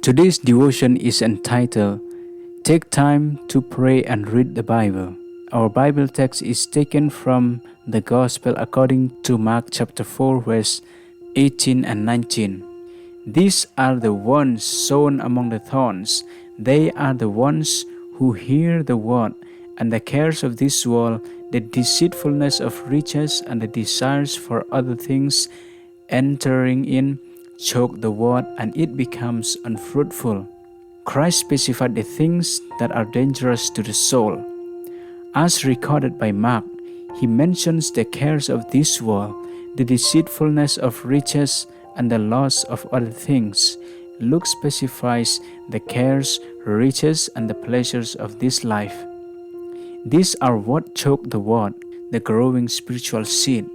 Today's devotion is entitled, Take Time to Pray and Read the Bible. Our Bible text is taken from the Gospel according to Mark chapter 4 verse 18 and 19. These are the ones sown among the thorns. They are the ones who hear the word, and the cares of this world, the deceitfulness of riches, and the desires for other things entering in, choke the word, and it becomes unfruitful. Christ specified the things that are dangerous to the soul. As recorded by Mark, he mentions the cares of this world, the deceitfulness of riches, and the loss of other things. Luke specifies the cares, riches, and the pleasures of this life. These are what choke the word, the growing spiritual seed.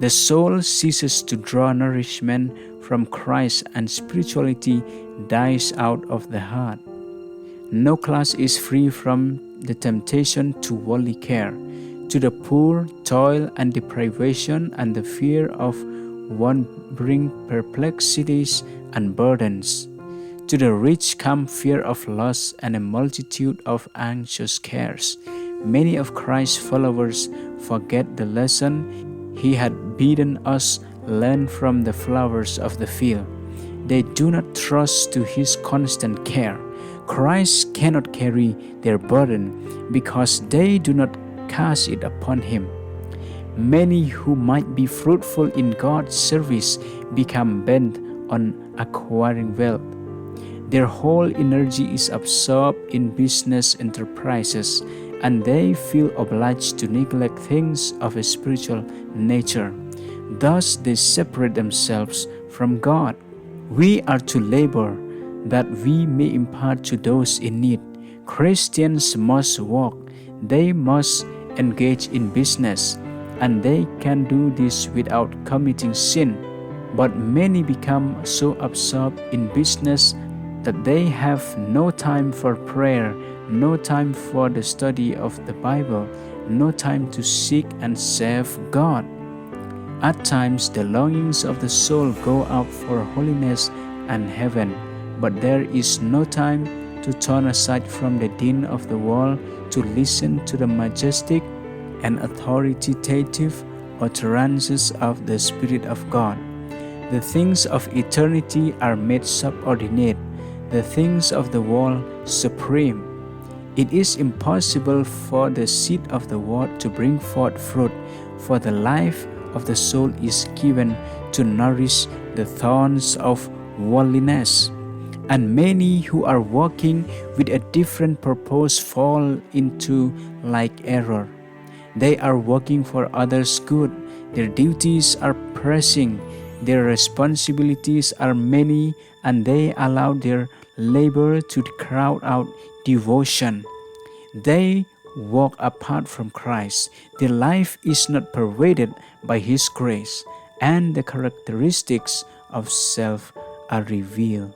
The soul ceases to draw nourishment from Christ, and spirituality dies out of the heart. No class is free from the temptation to worldly care. To the poor, toil and deprivation and the fear of want bring perplexities and burdens. To the rich come fear of loss and a multitude of anxious cares. Many of Christ's followers forget the lesson he had bidden us learn from the flowers of the field. They do not trust to his constant care. Christ cannot carry their burden because they do not cast it upon him. Many who might be fruitful in God's service become bent on acquiring wealth. Their whole energy is absorbed in business enterprises, and they feel obliged to neglect things of a spiritual nature. Thus, they separate themselves from God. We are to labor that we may impart to those in need. Christians must work. They must engage in business, and they can do this without committing sin. But many become so absorbed in business that they have no time for prayer, no time for the study of the Bible, no time to seek and serve God. At times, the longings of the soul go out for holiness and heaven, but there is no time to turn aside from the din of the world to listen to the majestic and authoritative utterances of the Spirit of God. The things of eternity are made subordinate, the things of the world supreme. It is impossible for the seed of the word to bring forth fruit, for the life of the soul is given to nourish the thorns of worldliness. And many who are walking with a different purpose fall into like error. They are working for others' good. Their duties are pressing. Their responsibilities are many, and they allow their labor to crowd out devotion. They walk apart from Christ. Their life is not pervaded by His grace, and the characteristics of self are revealed.